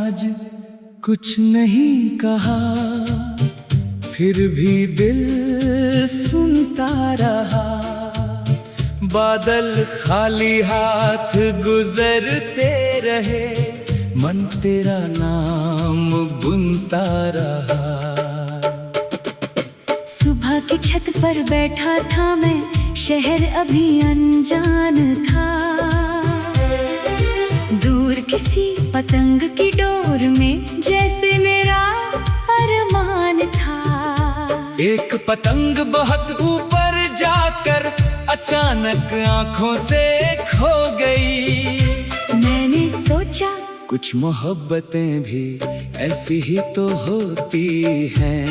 आज कुछ नहीं कहा, फिर भी दिल सुनता रहा। बादल खाली हाथ गुजरते रहे, मन तेरा नाम बुनता रहा। सुबह की छत पर बैठा था मैं, शहर अभी अनजान था। दूर किसी पतंग की डोर में जैसे मेरा अरमान था। एक पतंग बहुत ऊपर जाकर अचानक आंखों से खो गई। मैंने सोचा कुछ मोहब्बतें भी ऐसी ही तो होती हैं।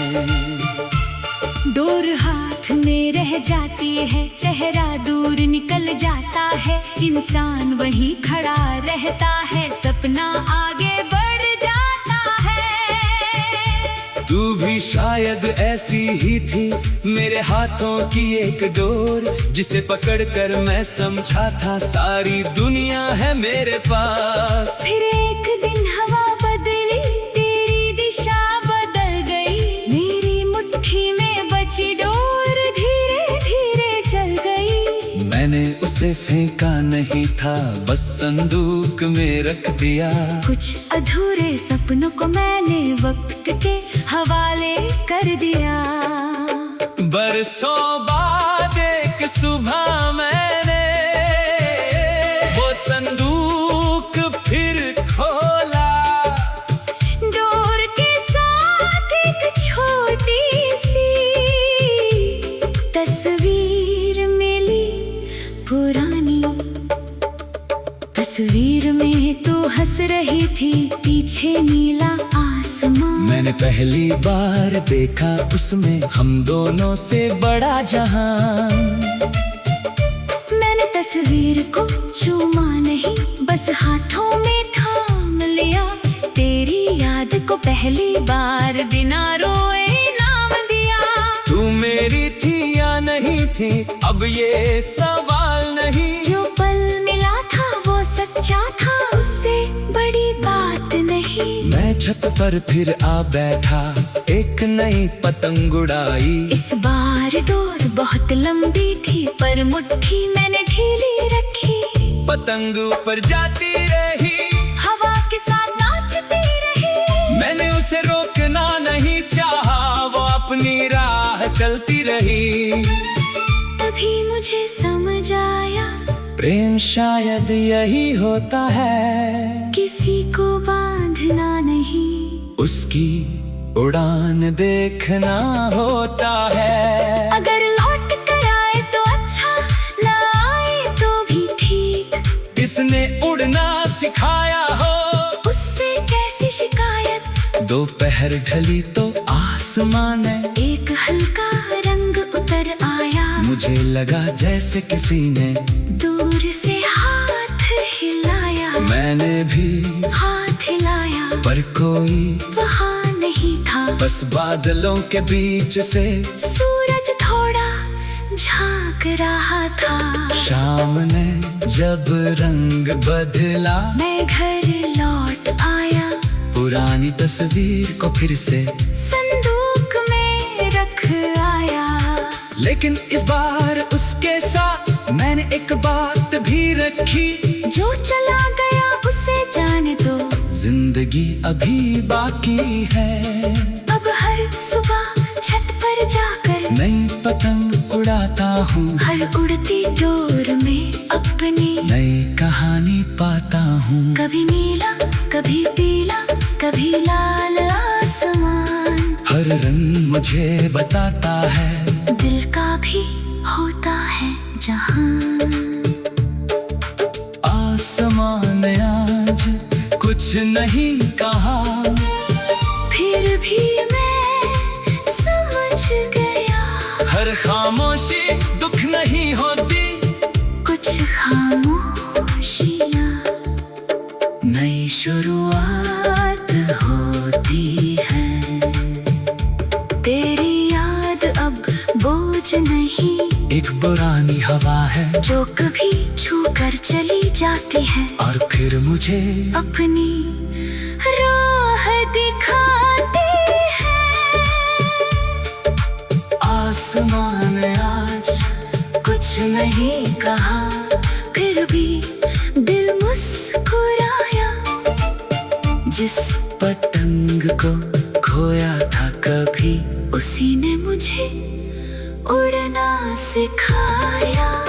डोर हाथ में रह जाती है, चेहरा दूर निकल जाता है। इंसान वहीं खड़ा रहता है, सपना आगे बढ़ जाता है। तू भी शायद ऐसी ही थी, मेरे हाथों की एक डोर, जिसे पकड़कर मैं समझा था सारी दुनिया है मेरे पास। फिर एक दिन हवा बदली, तेरी दिशा बदल गई। मेरी मुट्ठी में बची डोर धीरे धीरे जल गई। मैंने उसे फेंका नहीं था, बस संदूक में रख दिया। कुछ अधूरे सपनों को मैंने वक्त के हवाले कर दिया। बरसों बाद एक सुबह मैंने वो संदूक फिर खोला। डोर के साथ एक छोटी सी तस्वीर मिली पुरानी। तस्वीर में तू हंस रही थी, पीछे नीला आसमां। मैंने पहली बार देखा उसमें हम दोनों से बड़ा जहां। मैंने तस्वीर को चूमा नहीं, बस हाथों में थाम लिया। तेरी याद को पहली बार बिना रोए नाम दिया। तू मेरी थी या नहीं थी, अब ये सवाल नहीं। जो पल मिला था वो सच्चा था, उससे बड़ी बात नहीं। मैं छत पर फिर आ बैठा, एक नई पतंग उड़ाई। इस बार डोर बहुत लंबी थी, पर मुट्ठी मैंने ढीली रखी। पतंग ऊपर जाती रही, हवा के साथ नाचती रही। मैंने उसे रोकना नहीं चाहा, वो अपनी राह चलती रही। तभी मुझे समझ आया, प्रेम शायद यही होता है, किसी को बांधना नहीं, उसकी उड़ान देखना होता है। अगर लौट कर आए तो अच्छा, ना आए तो भी ठीक। किसने उड़ना सिखाया हो, उससे कैसी शिकायत। दोपहर ढली तो आसमान में एक हल्का रंग उतर आया। मुझे लगा जैसे किसी ने दूर से हाथ हिलाया। मैंने भी हाथ हिलाया, पर कोई वहाँ नहीं था। बस बादलों के बीच से सूरज थोड़ा झांक रहा था। शाम ने जब रंग बदला, मैं घर लौट आया। पुरानी तस्वीर को फिर से संदूक में रख आया। लेकिन इस बार उसके साथ मैंने एक बात भी रखी। जो चला गया उसे जाने दो, जिंदगी अभी बाकी है। अब हर सुबह छत पर जाकर नई पतंग उड़ाता हूँ, हर उड़ती डोर में अपनी नई कहानी पाता हूँ। कभी नीला, कभी पीला, कभी लाल आसमान। हर रंग मुझे बताता है, दिल का भी होता है जहां। आसमान ने आज कुछ नहीं कहा, फिर भी मैं समझ गया। हर खामोशी दुख नहीं होती, कुछ खामोशियाँ नई शुरुआत होती है। तेरी याद अब बोझ नहीं, एक पुरानी हवा है जो कभी छू कर चली जाती है और फिर मुझे अपनी राह कुछ नहीं कहा, फिर भी दिल मुस्कुराया। जिस पतंग को खोया था कभी, उसी ने मुझे उड़ना सिखाया।